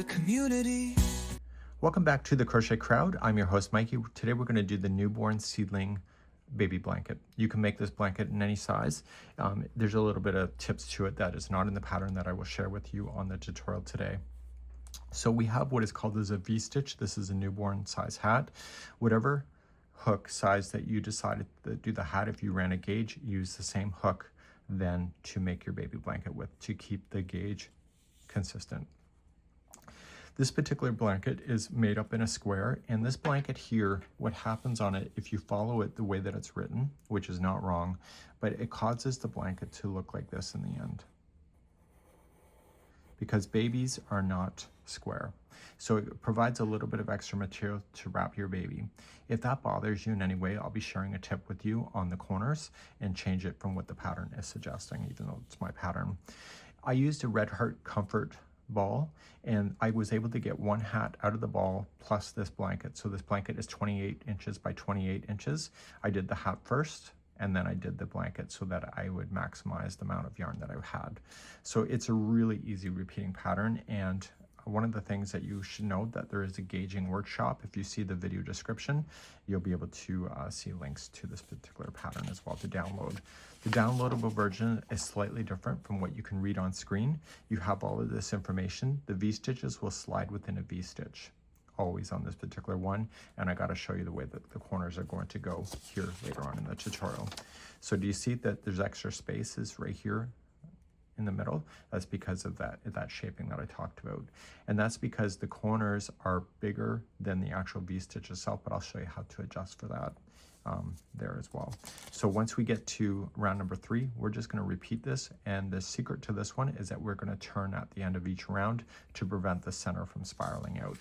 a community. Welcome back to the Crochet Crowd. I'm your host, Mikey. Today we're going to do the newborn seedling baby blanket. You can make this blanket in any size. There's a little bit of tips to it that is not in the pattern that I will share with you on the tutorial today. So we have what is called as a V-stitch. This is a newborn size hat. Whatever hook size that you decided to do the hat, if you ran a gauge, use the same hook then to make your baby blanket with, to keep the gauge consistent. This particular blanket is made up in a square, and this blanket here, what happens on it, if you follow it the way that it's written, which is not wrong, but it causes the blanket to look like this in the end. Because babies are not square. So it provides a little bit of extra material to wrap your baby. If that bothers you in any way, I'll be sharing a tip with you on the corners and change it from what the pattern is suggesting, even though it's my pattern. I used a Red Heart Comfort ball, and I was able to get one hat out of the ball plus this blanket. So this blanket is 28 inches by 28 inches. I did the hat first, and then I did the blanket so that I would maximize the amount of yarn that I had. So it's a really easy repeating pattern, and one of the things that you should know that there is a gauging workshop. If you see the video description, you'll be able to see links to this particular pattern as well to download. The downloadable version is slightly different from what you can read on screen. You have all of this information. The V-stitches will slide within a V-stitch, always on this particular one, and I got to show you the way that the corners are going to go here later on in the tutorial. So do you see that there's extra spaces right here in the middle? That's because of that shaping that I talked about, and that's because the corners are bigger than the actual V-stitch itself, but I'll show you how to adjust for that there as well. So once we get to round number 3, we're just going to repeat this, and the secret to this one is that we're going to turn at the end of each round to prevent the center from spiraling out.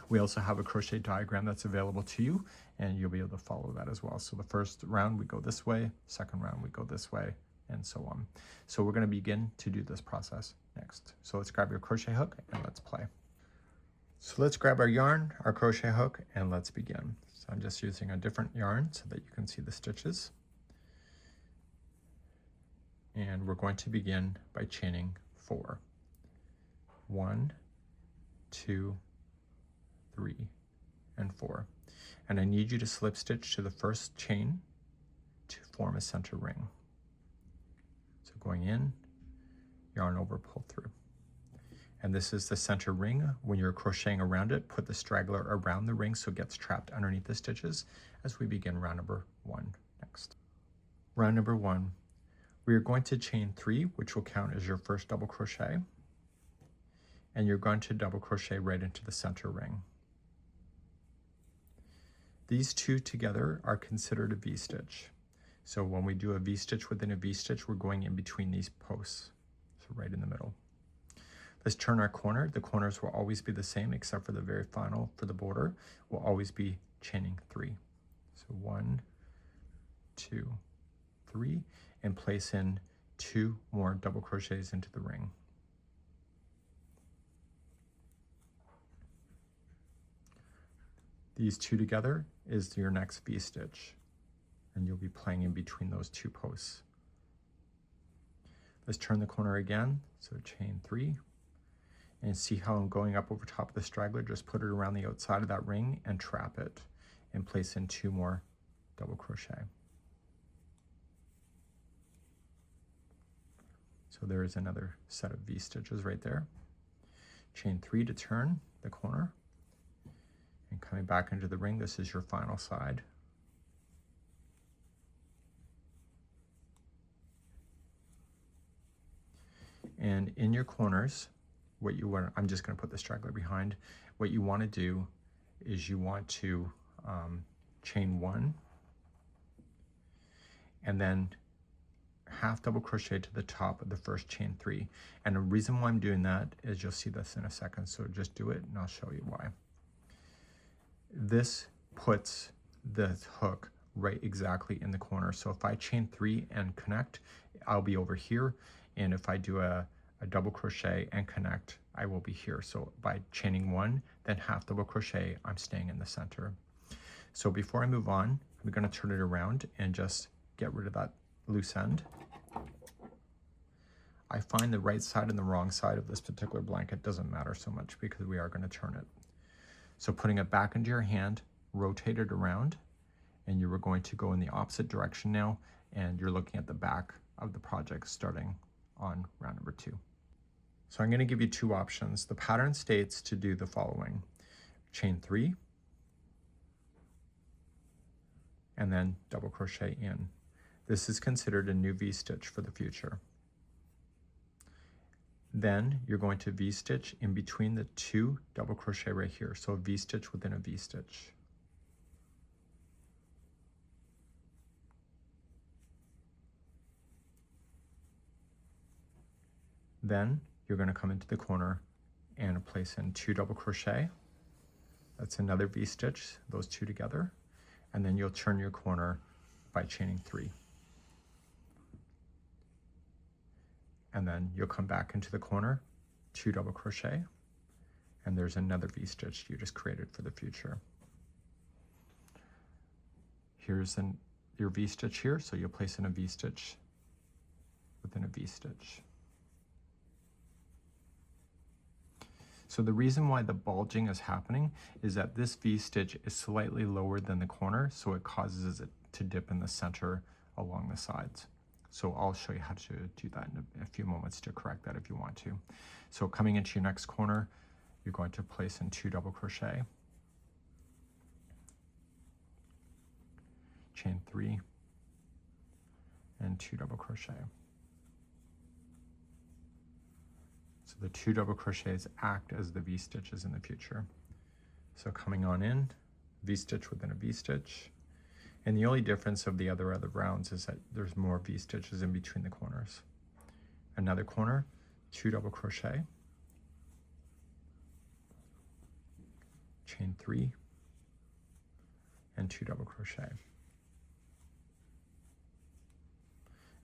We also have a crochet diagram that's available to you, and you'll be able to follow that as well. So the first round we go this way, second round we go this way, and so on. So we're going to begin to do this process next. So let's grab your crochet hook and let's play. So let's grab our yarn, our crochet hook, and let's begin. So I'm just using a different yarn so that you can see the stitches. And we're going to begin by chaining 4. 1, 2, 3, and 4. And I need you to slip stitch to the first chain to form a center ring. So going in, yarn over, pull through. And this is the center ring. When you're crocheting around it, put the straggler around the ring so it gets trapped underneath the stitches as we begin round number 1 next. Round number 1, we are going to chain 3, which will count as your first double crochet. And you're going to double crochet right into the center ring. These two together are considered a V-stitch. So when we do a V-stitch within a V-stitch, we're going in between these posts, so right in the middle. Let's turn our corner. The corners will always be the same except for the very final, for the border, will always be chaining 3. So 1, 2, 3, and place in 2 more double crochets into the ring. These two together is your next V-stitch, and you'll be playing in between those 2 posts. Let's turn the corner again, so chain 3, and see how I'm going up over top of the straggler. Just put it around the outside of that ring and trap it, and place in 2 more double crochet. So there is another set of V-stitches right there. Chain 3 to turn the corner, and coming back into the ring, this is your final side. And in your corners, what you want, I'm just going to put the straggler behind. What you want to do is you want to chain 1, and then half double crochet to the top of the first chain 3. And the reason why I'm doing that is you'll see this in a second. So just do it, and I'll show you why. This puts the hook right exactly in the corner. So if I chain 3 and connect, I'll be over here. And if I do a double crochet and connect, I will be here. So by chaining 1, then half double crochet, I'm staying in the center. So before I move on, I'm going to turn it around and just get rid of that loose end. I find the right side and the wrong side of this particular blanket doesn't matter so much because we are going to turn it. So putting it back into your hand, rotate it around, and you are going to go in the opposite direction now, and you're looking at the back of the project starting on round number 2. So I'm going to give you 2 options. The pattern states to do the following: chain 3, and then double crochet in. This is considered a new V-stitch for the future. Then you're going to V-stitch in between the 2 double crochet right here. So a V-stitch within a V-stitch. Then you're going to come into the corner and place in 2 double crochet. That's another V-stitch, those 2 together. And then you'll turn your corner by chaining 3. And then you'll come back into the corner, 2 double crochet, and there's another V-stitch you just created for the future. Here's your V-stitch here, so you'll place in a V-stitch within a V-stitch. So the reason why the bulging is happening is that this V-stitch is slightly lower than the corner, so it causes it to dip in the center along the sides. So I'll show you how to do that in a few moments to correct that if you want to. So coming into your next corner, you're going to place in 2 double crochet, chain 3, and 2 double crochet. So the 2 double crochets act as the V-stitches in the future. So coming on in, V-stitch within a V-stitch. And the only difference of the other rounds is that there's more V-stitches in between the corners. Another corner, 2 double crochet, chain 3, and 2 double crochet.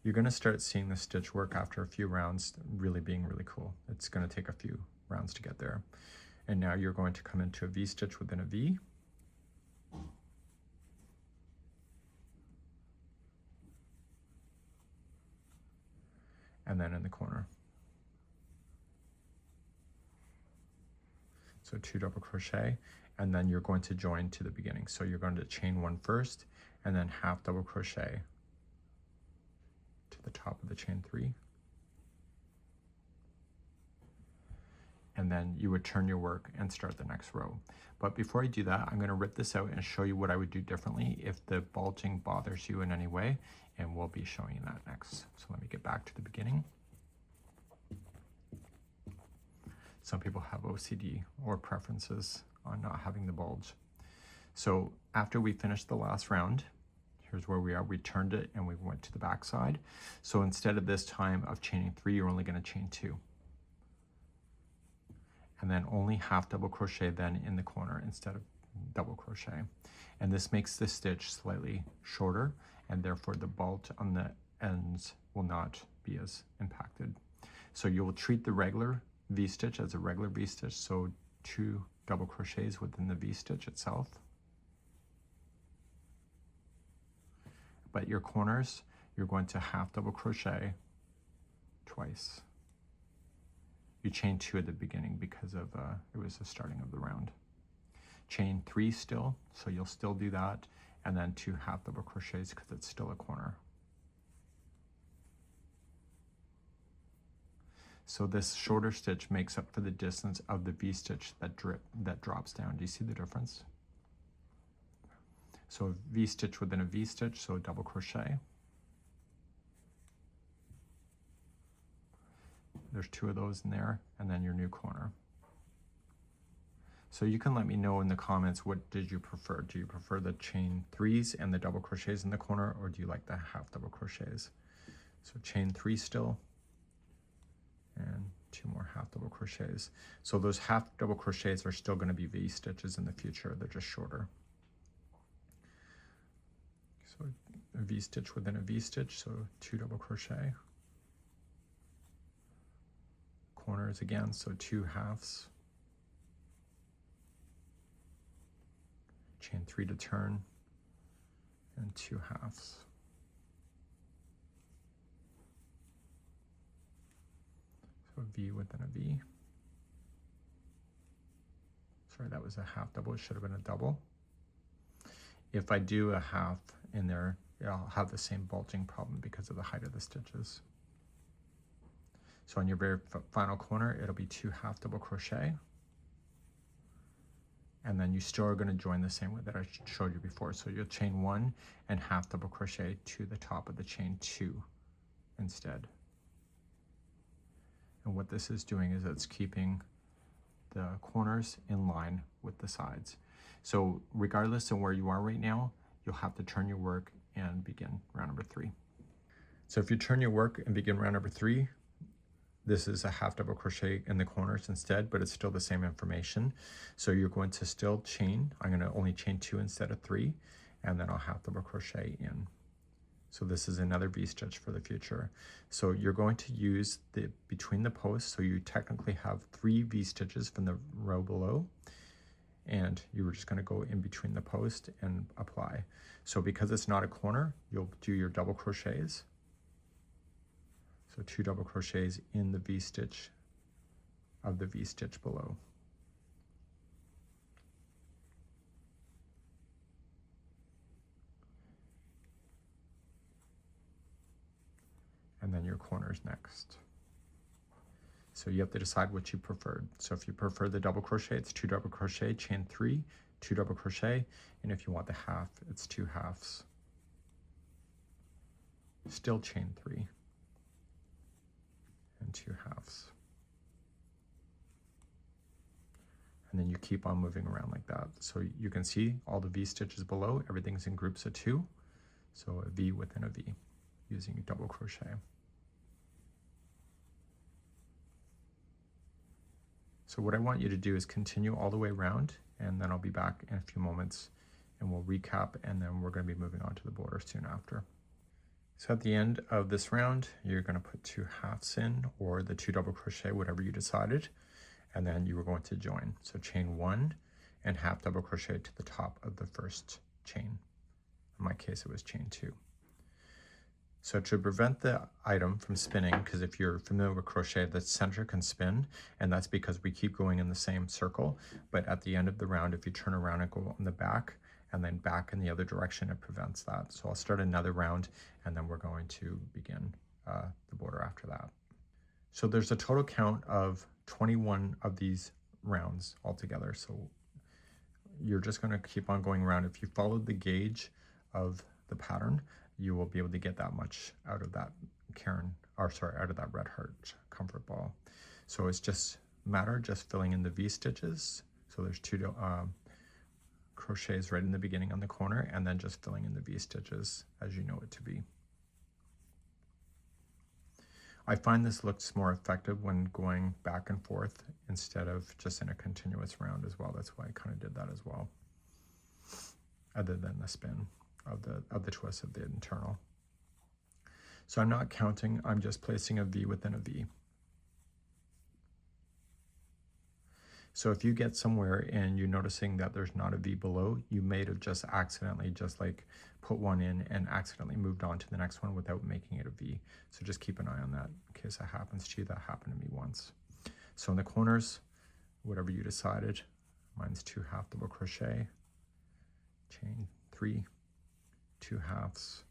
You're going to start seeing the stitch work after a few rounds really being really cool. It's going to take a few rounds to get there. And now you're going to come into a V-stitch within a V. And then in the corner. So 2 double crochet, and then you're going to join to the beginning. So you're going to chain 1 first, and then half double crochet to the top of the chain 3. And then you would turn your work and start the next row. But before I do that, I'm going to rip this out and show you what I would do differently if the bulging bothers you in any way, and we'll be showing you that next. So let me get back to the beginning. Some people have OCD or preferences on not having the bulge. So after we finished the last round, here's where we are. We turned it and we went to the back side. So instead of this time of chaining 3, you're only going to chain 2. And then only half double crochet then in the corner instead of double crochet. And this makes the stitch slightly shorter, and therefore the bulge on the ends will not be as impacted. So you will treat the regular V-stitch as a regular V-stitch, so 2 double crochets within the V-stitch itself. But your corners, you're going to half double crochet twice. You chain 2 at the beginning because of it was the starting of the round. Chain 3 still, so you'll still do that, and then 2 half double crochets because it's still a corner. So this shorter stitch makes up for the distance of the V-stitch that drops down. Do you see the difference? So a V-stitch within a V-stitch, so a double crochet. There's 2 of those in there, and then your new corner. So you can let me know in the comments, what did you prefer? Do you prefer the chain 3s and the double crochets in the corner, or do you like the half double crochets? So chain 3 still, and 2 more half double crochets. So those half double crochets are still going to be V-stitches in the future. They're just shorter. So a V-stitch within a V-stitch, so 2 double crochet. Corners again, so 2 halves. Chain 3 to turn, and 2 halves. V within a V. Sorry, that was a half double. It should have been a double. If I do a half in there, I'll have the same bulging problem because of the height of the stitches. So on your very final corner, it'll be 2 half double crochet. And then you still are going to join the same way that I showed you before. So you'll chain 1 and half double crochet to the top of the chain 2 instead. And what this is doing is it's keeping the corners in line with the sides. So regardless of where you are right now, you'll have to turn your work and begin round number 3. So if you turn your work and begin round number 3, this is a half double crochet in the corners instead, but it's still the same information. So you're going to still chain. I'm going to only chain 2 instead of 3, and then I'll half double crochet in. So this is another V-stitch for the future. So you're going to use the between the posts, so you technically have 3 V-stitches from the row below, and you were just going to go in between the post and apply. So because it's not a corner, you'll do your double crochets. So 2 double crochets in the V-stitch of the V-stitch below. And then your corners next. So you have to decide what you preferred. So if you prefer the double crochet, it's 2 double crochet, chain 3, 2 double crochet, and if you want the half, it's 2 halves. Still chain 3 and 2 halves. And then you keep on moving around like that. So you can see all the V stitches below, everything's in groups of 2. So a V within a V using double crochet. So what I want you to do is continue all the way around, and then I'll be back in a few moments and we'll recap, and then we're going to be moving on to the border soon after. So at the end of this round, you're going to put 2 halves in, or the 2 double crochet, whatever you decided, and then you were going to join. So chain 1 and half double crochet to the top of the first chain. In my case, it was chain 2. So to prevent the item from spinning, because if you're familiar with crochet, the center can spin, and that's because we keep going in the same circle. But at the end of the round, if you turn around and go in the back and then back in the other direction, it prevents that. So I'll start another round, and then we're going to begin the border after that. So there's a total count of 21 of these rounds altogether. So you're just going to keep on going around. If you followed the gauge of the pattern, you will be able to get that much out of that out of that red heart comfort ball. So it's just filling in the V stitches. So there's 2 crochets right in the beginning on the corner, and then just filling in the V stitches as you know it to be. I find this looks more effective when going back and forth instead of just in a continuous round as well. That's why I kind of did that as well, other than the spin of the twist of the internal. So I'm not counting, I'm just placing a V within a V. So if you get somewhere and you're noticing that there's not a V below, you may have just accidentally put one in and accidentally moved on to the next one without making it a V. So just keep an eye on that in case that happens to you. That happened to me once. So in the corners, whatever you decided, mine's 2 half double crochet, chain 3, 2 halves,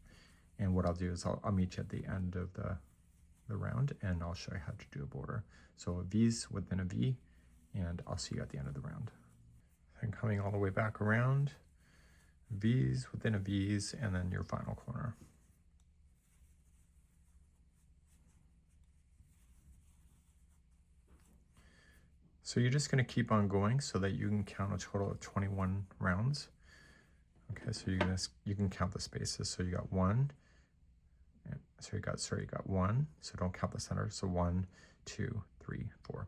and what I'll do is I'll meet you at the end of the round, and I'll show you how to do a border. So a V's within a V, and I'll see you at the end of the round. And coming all the way back around, V's within a V's, and then your final corner. So you're just going to keep on going so that you can count a total of 21 rounds. Okay, so you can count the spaces. So you got 1, and so you got 1. So don't count the center. So 1, 2, 3, 4.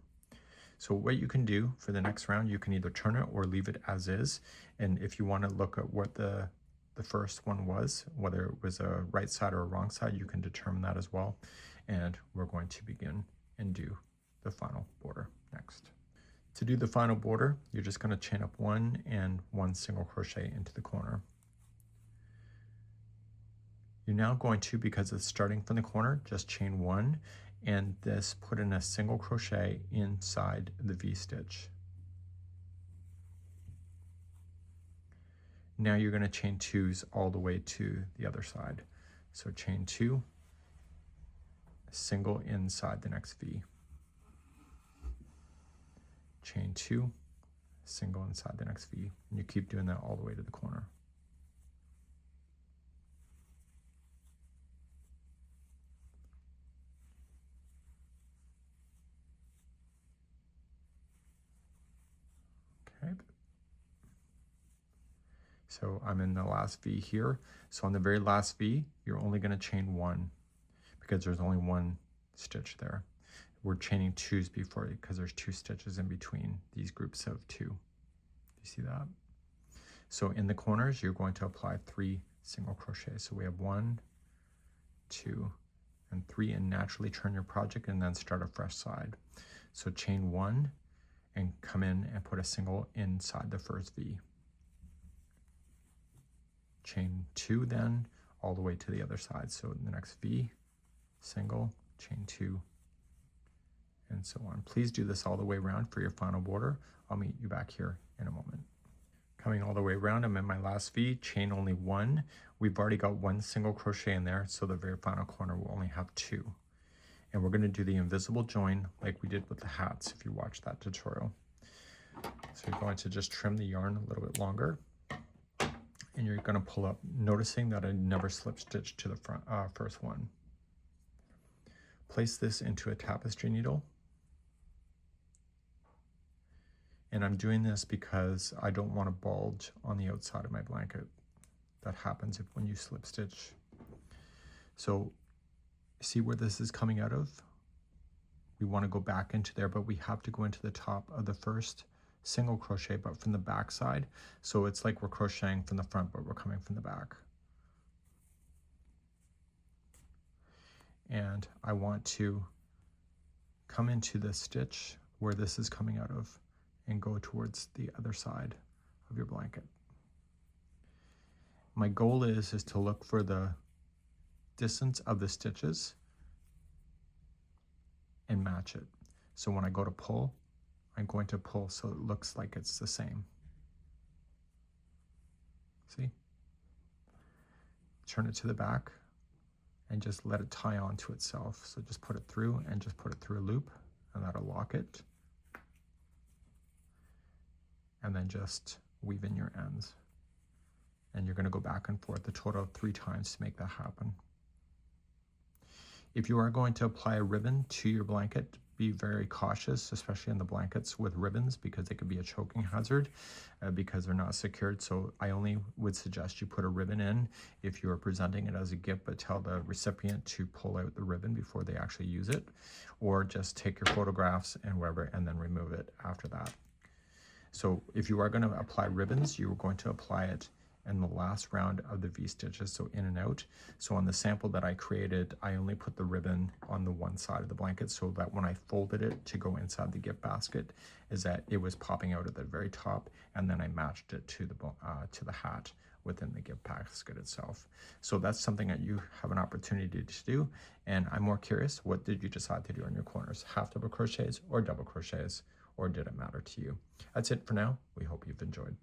So what you can do for the next round, you can either turn it or leave it as is. And if you want to look at what the first one was, whether it was a right side or a wrong side, you can determine that as well. And we're going to begin and do the final border next. To do the final border, you're just going to chain up 1 and 1 single crochet into the corner. You're now going to, because it's starting from the corner, just chain 1 and this put in a single crochet inside the V-stitch. Now you're going to chain 2s all the way to the other side. So chain 2, single inside the next V. Chain 2, single inside the next V. And you keep doing that all the way to the corner. Okay. So I'm in the last V here. So on the very last V, you're only going to chain 1 because there's only 1 stitch there. We're chaining 2s before because there's 2 stitches in between these groups of 2. You see that? So in the corners, you're going to apply 3 single crochets. So we have 1, 2, and 3, and naturally turn your project and then start a fresh side. So chain 1 and come in and put a single inside the first V. Chain 2 then all the way to the other side. So in the next V, single, chain 2, and so on. Please do this all the way around for your final border. I'll meet you back here in a moment. Coming all the way around, I'm in my last V, chain only 1. We've already got 1 single crochet in there, so the very final corner will only have 2. And we're going to do the invisible join like we did with the hats if you watched that tutorial. So you're going to just trim the yarn a little bit longer, and you're going to pull up, noticing that I never slip stitch to the front, first one. Place this into a tapestry needle. And I'm doing this because I don't want to bulge on the outside of my blanket. That happens when you slip stitch. So see where this is coming out of? We want to go back into there, but we have to go into the top of the first single crochet, but from the back side. So it's like we're crocheting from the front, but we're coming from the back. And I want to come into the stitch where this is coming out of and go towards the other side of your blanket. My goal is to look for the distance of the stitches and match it. So when I go to pull, I'm going to pull so it looks like it's the same. See? Turn it to the back and just let it tie onto itself. So just put it through and just put it through a loop, and that'll lock it. And then just weave in your ends. And you're going to go back and forth a total of 3 times to make that happen. If you are going to apply a ribbon to your blanket, be very cautious, especially in the blankets with ribbons, because they could be a choking hazard because they're not secured. So I only would suggest you put a ribbon in if you are presenting it as a gift, but tell the recipient to pull out the ribbon before they actually use it, or just take your photographs and wherever and then remove it after that. So if you are going to apply ribbons, you're going to apply it in the last round of the V-stitches, so in and out. So on the sample that I created, I only put the ribbon on the one side of the blanket so that when I folded it to go inside the gift basket, is that it was popping out at the very top, and then I matched it to the hat within the gift basket itself. So that's something that you have an opportunity to do, and I'm more curious, what did you decide to do on your corners? Half double crochets or double crochets, or did it matter to you? That's it for now. We hope you've enjoyed.